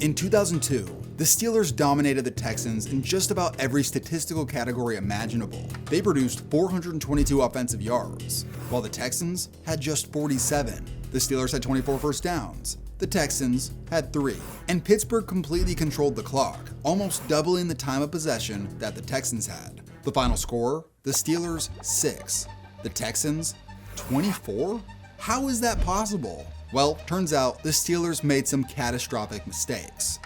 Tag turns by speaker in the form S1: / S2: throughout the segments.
S1: In 2002, the Steelers dominated the Texans in just about every statistical category imaginable. They produced 422 offensive yards, while the Texans had just 47. The Steelers had 24 first downs. The Texans had 3. And Pittsburgh completely controlled the clock, almost doubling the time of possession that the Texans had. The final score? The Steelers 6. The Texans 24? How is that possible? Well, turns out the Steelers made some catastrophic mistakes.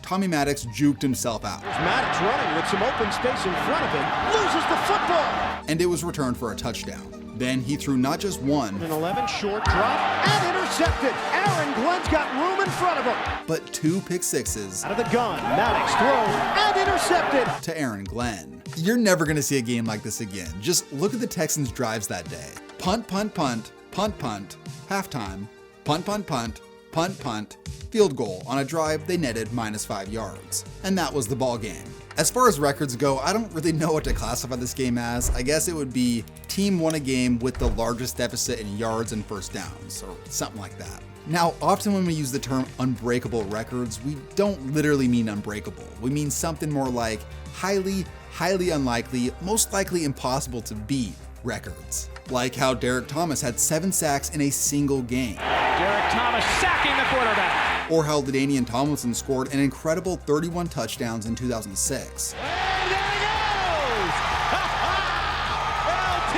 S1: Tommy Maddox juked himself out.
S2: There's Maddox running with some open space in front of him, loses the football!
S1: And it was returned for a touchdown. Then he threw not just one,
S2: An 11 short drop, and intercepted! Aaron Glenn's got room in front of him!
S1: but 2 pick sixes
S2: Out of the gun, Maddox throws, and intercepted!
S1: to Aaron Glenn. You're never gonna see a game like this again. Just look at the Texans' drives that day. Punt, punt, punt, punt, punt, halftime, punt, punt, punt, punt, punt, field goal on a drive they netted -5 yards. And that was the ball game. As far as records go, I don't really know what to classify this game as. I guess it would be team won a game with the largest deficit in yards and first downs, or something like that. Now, often when we use the term unbreakable records, we don't literally mean unbreakable. We mean something more like highly unlikely, most likely impossible to beat records. Like how Derek Thomas had 7 sacks in a single game.
S2: Derek Thomas sacking the quarterback!
S1: Or how LaDainian Tomlinson scored an incredible 31 touchdowns in 2006.
S2: And there he goes! LT!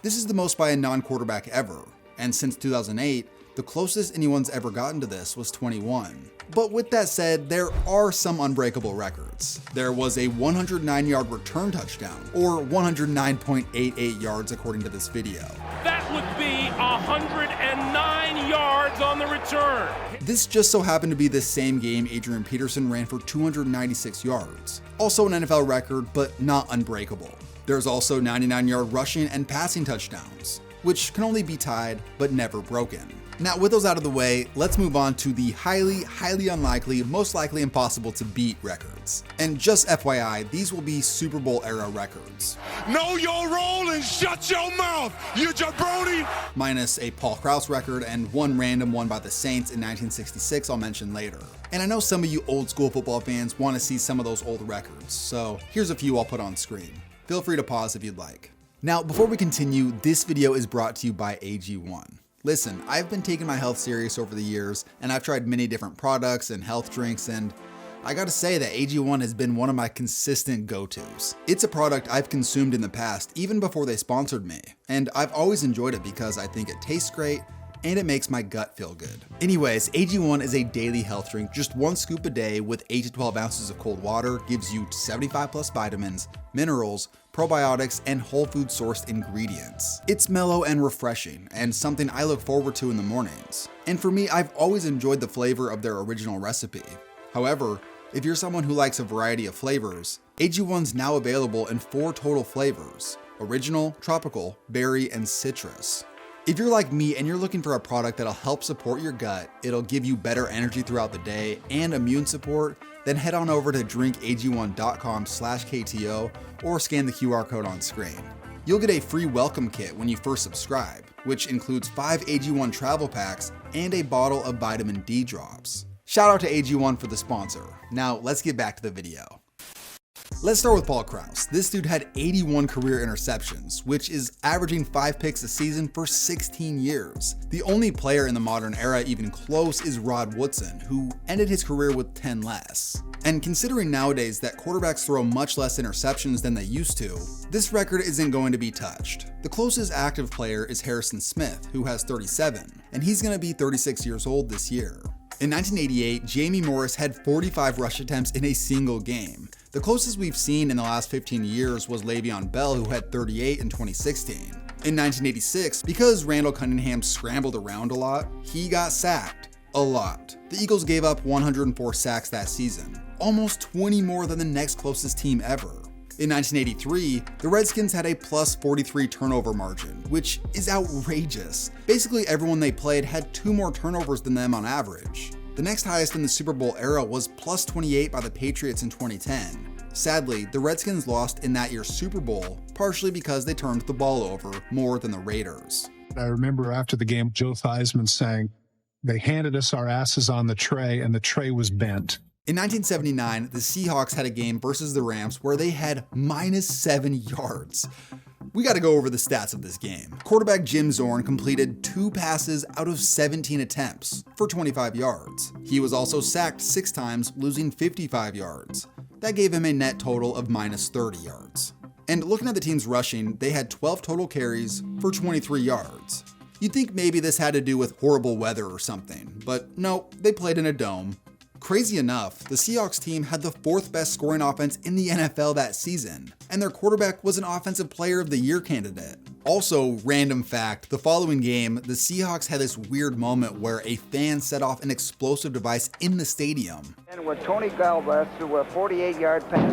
S1: This is the most by a non-quarterback ever, and since 2008, the closest anyone's ever gotten to this was 21. But with that said, there are some unbreakable records. There was a 109-yard return touchdown, or 109.88 yards according to this video.
S3: That would be 109 yards on the return.
S1: This just so happened to be the same game Adrian Peterson ran for 296 yards. Also an NFL record, but not unbreakable. There's also 99-yard rushing and passing touchdowns, which can only be tied, but never broken. Now, with those out of the way, let's move on to the highly unlikely, most likely impossible to beat records. And just FYI, these will be Super Bowl era records.
S4: Know your role and shut your mouth, you jabroni!
S1: Minus a Paul Krause record and one random one by the Saints in 1966 I'll mention later. And I know some of you old school football fans want to see some of those old records, so here's a few I'll put on screen. Feel free to pause if you'd like. Now, before we continue, this video is brought to you by AG1. Listen, I've been taking my health serious over the years, and I've tried many different products and health drinks, and I gotta say that AG1 has been one of my consistent go-tos. It's a product I've consumed in the past, even before they sponsored me, and I've always enjoyed it because I think it tastes great, and it makes my gut feel good. Anyways, AG1 is a daily health drink. Just 1 scoop a day with 8 to 12 ounces of cold water gives you 75 plus vitamins, minerals, probiotics, and whole food sourced ingredients. It's mellow and refreshing, and something I look forward to in the mornings. And for me, I've always enjoyed the flavor of their original recipe. However, if you're someone who likes a variety of flavors, AG1's now available in 4 total flavors: original, tropical, berry, and citrus. If you're like me and you're looking for a product that'll help support your gut, it'll give you better energy throughout the day and immune support, then head on over to drinkag1.com/KTO or scan the QR code on screen. You'll get a free welcome kit when you first subscribe, which includes 5 AG1 travel packs and a bottle of vitamin D drops. Shout out to AG1 for the sponsor. Now let's get back to the video. Let's start with Paul Krause. This dude had 81 career interceptions, which is averaging 5 picks a season for 16 years. The only player in the modern era even close is Rod Woodson, who ended his career with 10 less. And considering nowadays that quarterbacks throw much less interceptions than they used to, this record isn't going to be touched. The closest active player is Harrison Smith, who has 37, and he's going to be 36 years old this year. In 1988, Jamie Morris had 45 rush attempts in a single game. The closest we've seen in the last 15 years was Le'Veon Bell, who had 38 in 2016. In 1986, because Randall Cunningham scrambled around a lot, he got sacked a lot. The Eagles gave up 104 sacks that season, almost 20 more than the next closest team ever. In 1983, the Redskins had a plus 43 turnover margin, which is outrageous. Basically everyone they played had 2 more turnovers than them on average. The next highest in the Super Bowl era was plus 28 by the Patriots in 2010. Sadly, the Redskins lost in that year's Super Bowl, partially because they turned the ball over more than the Raiders.
S5: I remember after the game, Joe Theismann saying, they handed us our asses on the tray and the tray was bent.
S1: In 1979, the Seahawks had a game versus the Rams where they had -7 yards. We got to go over the stats of this game. Quarterback Jim Zorn completed 2 passes out of 17 attempts for 25 yards. He was also sacked 6 times, losing 55 yards. That gave him a net total of -30 yards. And looking at the team's rushing, they had 12 total carries for 23 yards. You'd think maybe this had to do with horrible weather or something, but no, they played in a dome. Crazy enough, the Seahawks team had the 4th best scoring offense in the NFL that season, and their quarterback was an Offensive Player of the Year candidate. Also, random fact, the following game, the Seahawks had this weird moment where a fan set off an explosive device in the stadium.
S5: And when Tony Galbraith threw a 48-yard pass.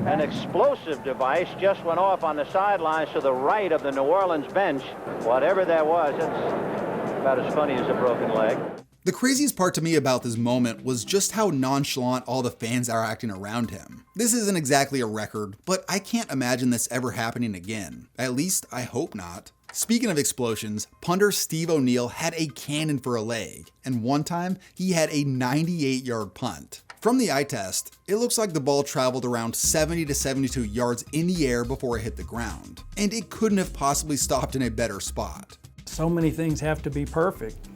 S5: An explosive device just went off on the sidelines to the right of the New Orleans bench. Whatever that was, it's about as funny as a broken leg.
S1: The craziest part to me about this moment was just how nonchalant all the fans are acting around him. This isn't exactly a record, but I can't imagine this ever happening again. At least, I hope not. Speaking of explosions, punter Steve O'Neal had a cannon for a leg, and one time he had a 98-yard punt. From the eye test, it looks like the ball traveled around 70 to 72 yards in the air before it hit the ground, and it couldn't have possibly stopped in a better spot.
S6: So many things have to be perfect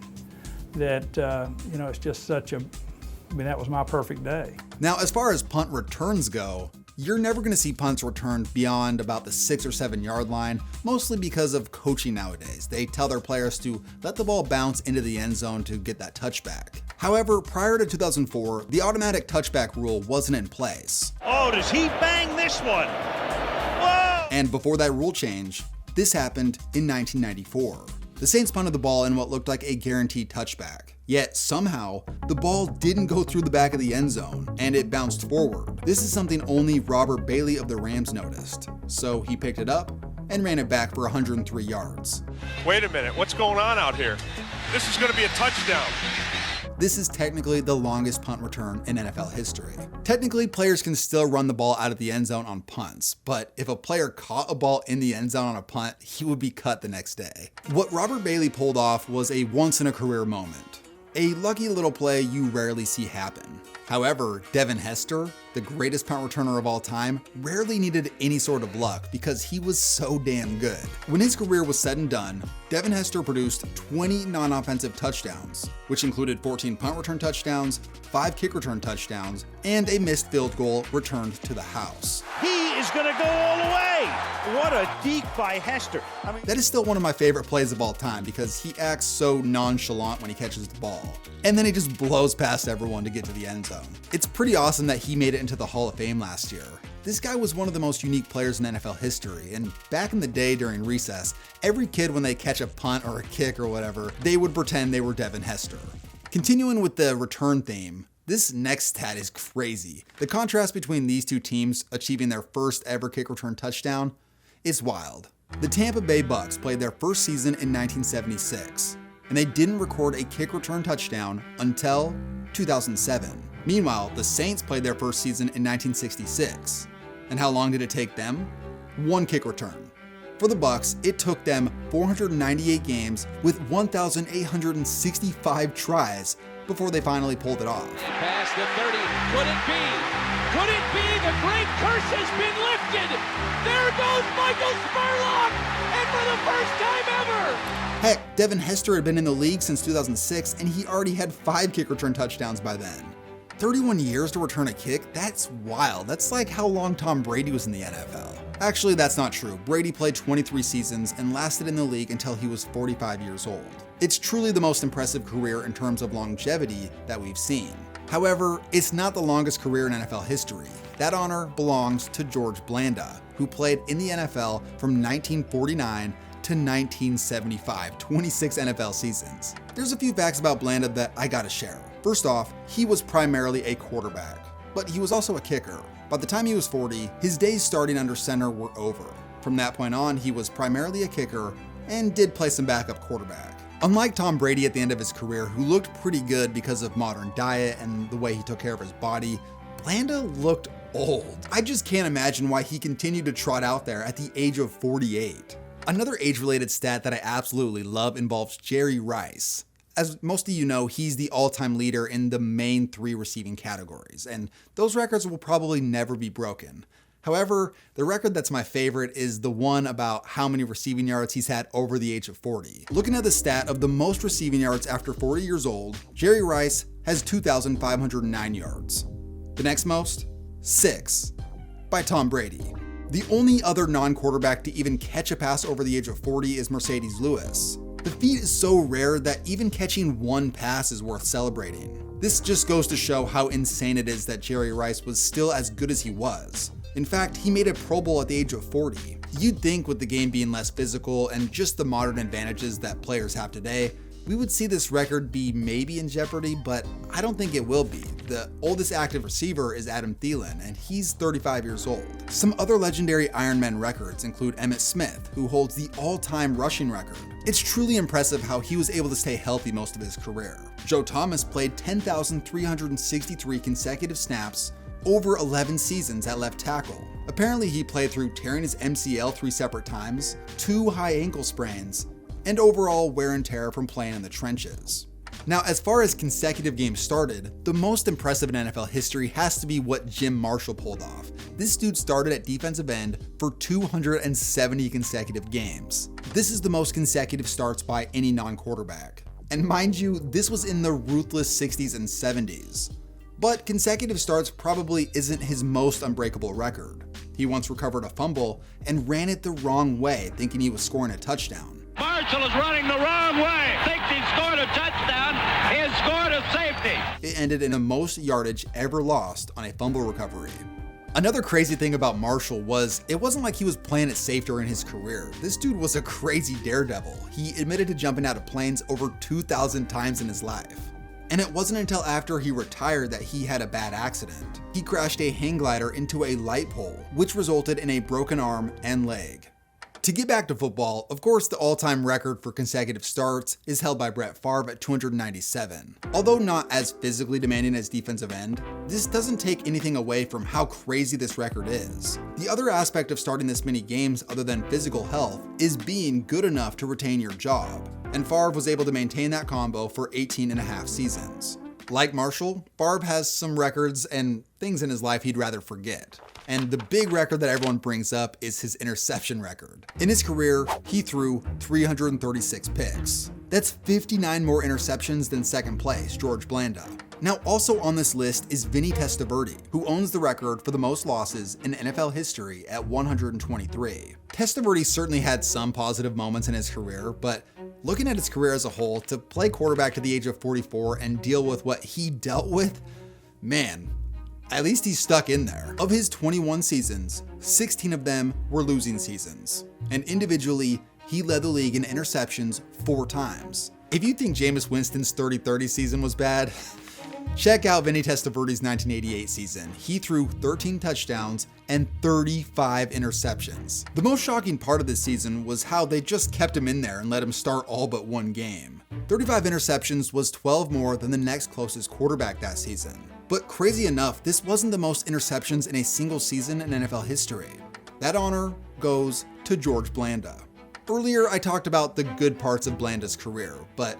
S6: that, it's just such a, that was my perfect day.
S1: Now, as far as punt returns go, you're never going to see punts returned beyond about the 6 or 7 yard line, mostly because of coaching nowadays. They tell their players to let the ball bounce into the end zone to get that touchback. However, prior to 2004, the automatic touchback rule wasn't in place.
S2: Oh, does he bang this one? Whoa!
S1: And before that rule change, this happened in 1994. The Saints punted the ball in what looked like a guaranteed touchback. Yet somehow, the ball didn't go through the back of the end zone, and it bounced forward. This is something only Robert Bailey of the Rams noticed. So he picked it up and ran it back for 103 yards.
S4: Wait a minute, what's going on out here? This is going to be a touchdown.
S1: This is technically the longest punt return in NFL history. Technically, players can still run the ball out of the end zone on punts, but if a player caught a ball in the end zone on a punt, he would be cut the next day. What Robert Bailey pulled off was a once-in-a-career moment. A lucky little play you rarely see happen. However, Devin Hester, the greatest punt returner of all time, rarely needed any sort of luck because he was so damn good. When his career was said and done, Devin Hester produced 20 non-offensive touchdowns, which included 14 punt return touchdowns, 5 kick return touchdowns, and a missed field goal returned to the house.
S2: He is going to go all the way. What a deke by Hester.
S1: That is still one of my favorite plays of all time because he acts so nonchalant when he catches the ball. And then he just blows past everyone to get to the end zone. It's pretty awesome that he made it into the Hall of Fame last year. This guy was one of the most unique players in NFL history, and back in the day during recess, every kid when they catch a punt or a kick or whatever, they would pretend they were Devin Hester. Continuing with the return theme, this next stat is crazy. The contrast between these two teams achieving their first ever kick return touchdown is wild. The Tampa Bay Bucks played their first season in 1976, and they didn't record a kick return touchdown until 2007. Meanwhile, the Saints played their first season in 1966. And how long did it take them? 1 kick return. For the Bucks, it took them 498 games with 1,865 tries before they finally pulled it off.
S3: Past the 30. Could it be? Could it be? The great curse has been lifted. There goes Michael Spurlock, and for the first time ever.
S1: Heck, Devin Hester had been in the league since 2006, and he already had 5 kick return touchdowns by then. 31 years to return a kick? That's wild. That's like how long Tom Brady was in the NFL. Actually, that's not true. Brady played 23 seasons and lasted in the league until he was 45 years old. It's truly the most impressive career in terms of longevity that we've seen. However, it's not the longest career in NFL history. That honor belongs to George Blanda, who played in the NFL from 1949 to 1975, 26 NFL seasons. There's a few facts about Blanda that I gotta share. First off, he was primarily a quarterback, but he was also a kicker. By the time he was 40, his days starting under center were over. From that point on, he was primarily a kicker and did play some backup quarterback. Unlike Tom Brady at the end of his career, who looked pretty good because of modern diet and the way he took care of his body, Blanda looked old. I just can't imagine why he continued to trot out there at the age of 48. Another age-related stat that I absolutely love involves Jerry Rice. As most of you know, he's the all-time leader in the main 3 receiving categories, and those records will probably never be broken. However, the record that's my favorite is the one about how many receiving yards he's had over the age of 40. Looking at the stat of the most receiving yards after 40 years old, Jerry Rice has 2,509 yards. The next most? 6, by Tom Brady. The only other non-quarterback to even catch a pass over the age of 40 is Mercedes Lewis. The feat is so rare that even catching one pass is worth celebrating. This just goes to show how insane it is that Jerry Rice was still as good as he was. In fact, he made a Pro Bowl at the age of 40. You'd think with the game being less physical and just the modern advantages that players have today, we would see this record be maybe in jeopardy, but I don't think it will be. The oldest active receiver is Adam Thielen, and he's 35 years old. Some other legendary Ironman records include Emmitt Smith, who holds the all-time rushing record. It's truly impressive how he was able to stay healthy most of his career. Joe Thomas played 10,363 consecutive snaps over 11 seasons at left tackle. Apparently he played through tearing his MCL 3 separate times, 2 high ankle sprains, and overall wear and tear from playing in the trenches. Now, as far as consecutive games started, the most impressive in NFL history has to be what Jim Marshall pulled off. This dude started at defensive end for 270 consecutive games. This is the most consecutive starts by any non-quarterback. And mind you, this was in the ruthless 60s and 70s. But consecutive starts probably isn't his most unbreakable record. He once recovered a fumble and ran it the wrong way, thinking he was scoring a touchdown.
S3: Marshall is running the wrong way. Thinks he scored a touchdown. He has scored a safety.
S1: It ended in the most yardage ever lost on a fumble recovery. Another crazy thing about Marshall was it wasn't like he was playing it safe during his career. This dude was a crazy daredevil. He admitted to jumping out of planes over 2,000 times in his life. And it wasn't until after he retired that he had a bad accident. He crashed a hang glider into a light pole, which resulted in a broken arm and leg. To get back to football, of course the all-time record for consecutive starts is held by Brett Favre at 297. Although not as physically demanding as defensive end, this doesn't take anything away from how crazy this record is. The other aspect of starting this many games other than physical health is being good enough to retain your job, and Favre was able to maintain that combo for 18 and a half seasons. Like Marshall, Favre has some records and things in his life he'd rather forget. And the big record that everyone brings up is his interception record. In his career, he threw 336 picks. That's 59 more interceptions than second place, George Blanda. Now also on this list is Vinny Testaverde, who owns the record for the most losses in NFL history at 123. Testaverde certainly had some positive moments in his career, but looking at his career as a whole, to play quarterback to the age of 44 and deal with what he dealt with, man, at least he's stuck in there. Of his 21 seasons, 16 of them were losing seasons. And individually, he led the league in interceptions 4 times. If you think Jameis Winston's 30-30 season was bad, check out Vinny Testaverde's 1988 season. He threw 13 touchdowns and 35 interceptions. The most shocking part of this season was how they just kept him in there and let him start all but one game. 35 interceptions was 12 more than the next closest quarterback that season. But crazy enough, this wasn't the most interceptions in a single season in NFL history. That honor goes to George Blanda. Earlier, I talked about the good parts of Blanda's career, but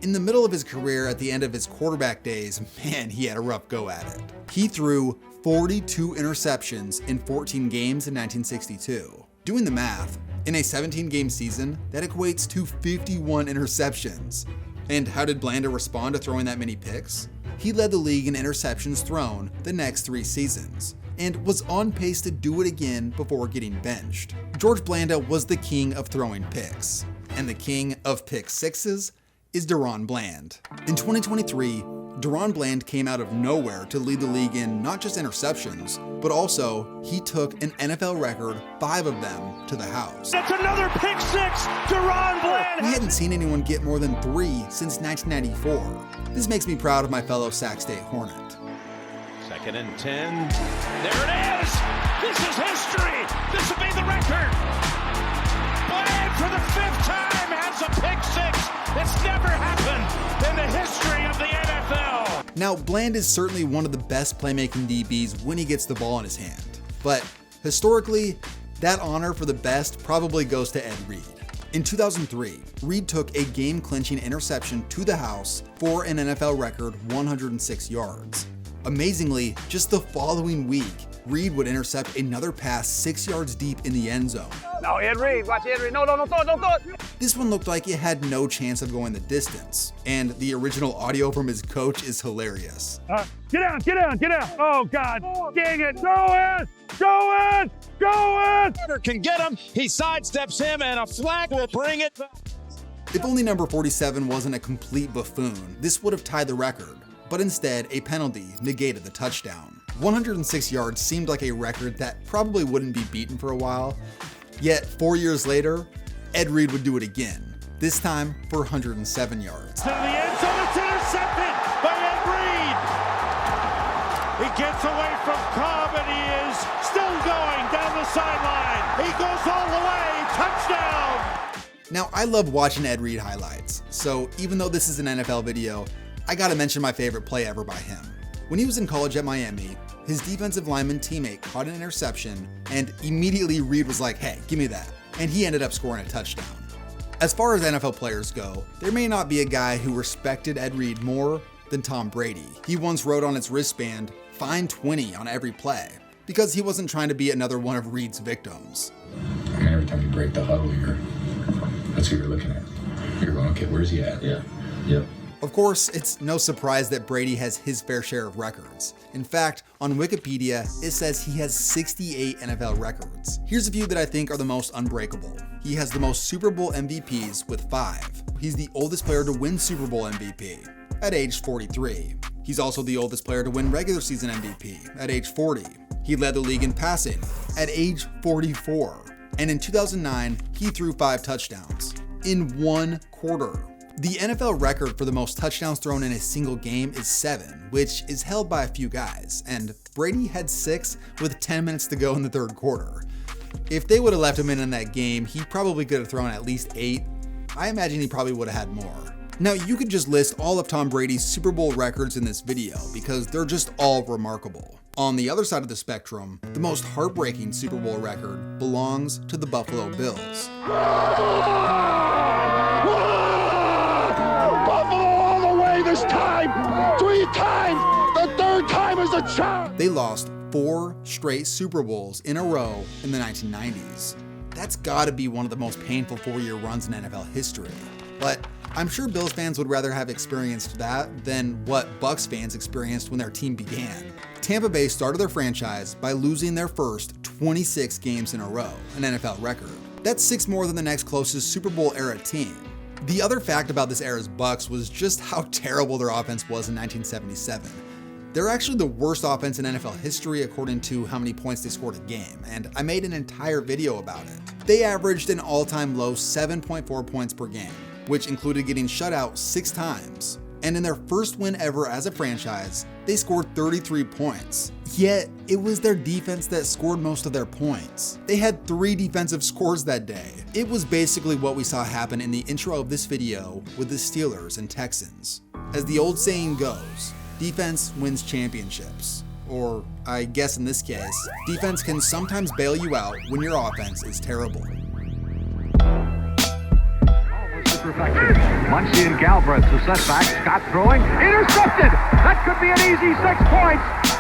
S1: in the middle of his career, at the end of his quarterback days, man, he had a rough go at it. He threw 42 interceptions in 14 games in 1962. Doing the math, in a 17-game season, that equates to 51 interceptions. And how did Blanda respond to throwing that many picks? He led the league in interceptions thrown the next 3 seasons, and was on pace to do it again before getting benched. George Blanda was the king of throwing picks, and the king of pick sixes is DaRon Bland. In 2023, DaRon Bland came out of nowhere to lead the league in not just interceptions, but also he took an NFL record 5 of them to the house.
S2: That's another pick six, DaRon Bland.
S1: We hadn't seen anyone get more than 3 since 1994. This makes me proud of my fellow Sac State Hornet.
S3: 2nd and 10. There it is. This is history. This will be the record. Bland for the 5th time has a pick six. It's never happened in the history of the NFL.
S1: Now, Bland is certainly one of the best playmaking DBs when he gets the ball in his hand. But historically, that honor for the best probably goes to Ed Reed. In 2003, Reed took a game-clinching interception to the house for an NFL record 106 yards. Amazingly, just the following week, Reed would intercept another pass 6 yards deep in the end zone.
S7: No, Ed Reed, watch Ed Reed. No, don't throw it.
S1: This one looked like it had no chance of going the distance, and the original audio from his coach is hilarious.
S7: Get out. Oh, God, dang it. Go in.
S3: Can get him. He sidesteps him, and a flag will bring it back.
S1: If only number 47 wasn't a complete buffoon, this would have tied the record, but instead, a penalty negated the touchdown. 106 yards seemed like a record that probably wouldn't be beaten for a while, yet 4 years later, Ed Reed would do it again, this time for 107 yards.
S2: To the end zone, it's intercepted by Ed Reed. He gets away from Cobb, and he is still going down the sideline. He goes all the way, touchdown.
S1: Now, I love watching Ed Reed highlights, so even though this is an NFL video, I gotta mention my favorite play ever by him. When he was in college at Miami, his defensive lineman teammate caught an interception, and immediately Reed was like, hey, give me that. And he ended up scoring a touchdown. As far as NFL players go, there may not be a guy who respected Ed Reed more than Tom Brady. He once wrote on his wristband, "Fine 20 on every play," because he wasn't trying to be another one of Reed's victims.
S8: I mean, every time you break the huddle, that's who you're looking at. You're going, okay, where's he at? Yeah. Yep.
S1: Of course, it's no surprise that Brady has his fair share of records. In fact, on Wikipedia, it says he has 68 NFL records. Here's a few that I think are the most unbreakable. He has the most Super Bowl MVPs with 5. He's the oldest player to win Super Bowl MVP at age 43. He's also the oldest player to win regular season MVP at age 40. He led the league in passing at age 44. And in 2009, he threw 5 touchdowns in 1 quarter. The NFL record for the most touchdowns thrown in a single game is 7, which is held by a few guys, and Brady had 6 with 10 minutes to go in the third quarter. If they would have left him in that game, he probably could have thrown at least 8. I imagine he probably would have had more. Now, you could just list all of Tom Brady's Super Bowl records in this video because they're just all remarkable. On the other side of the spectrum, the most heartbreaking Super Bowl record belongs to the Buffalo Bills.
S2: This time, 3 times, the 3rd time is a charm.
S1: They lost 4 straight Super Bowls in a row in the 1990s. That's gotta be one of the most painful 4-year runs in NFL history. But I'm sure Bills fans would rather have experienced that than what Bucs fans experienced when their team began. Tampa Bay started their franchise by losing their first 26 games in a row, an NFL record. That's 6 more than the next closest Super Bowl era team. The other fact about this era's Bucs was just how terrible their offense was in 1977. They're actually the worst offense in NFL history according to how many points they scored a game, and I made an entire video about it. They averaged an all-time low 7.4 points per game, which included getting shut out 6 times. And in their first win ever as a franchise, they scored 33 points. Yet, it was their defense that scored most of their points. They had 3 defensive scores that day. It was basically what we saw happen in the intro of this video with the Steelers and Texans. As the old saying goes, defense wins championships. Or, I guess in this case, defense can sometimes bail you out when your offense is terrible.
S7: Muncie and Galbraith, the setback. Scott throwing. Intercepted! That could be an easy 6 points.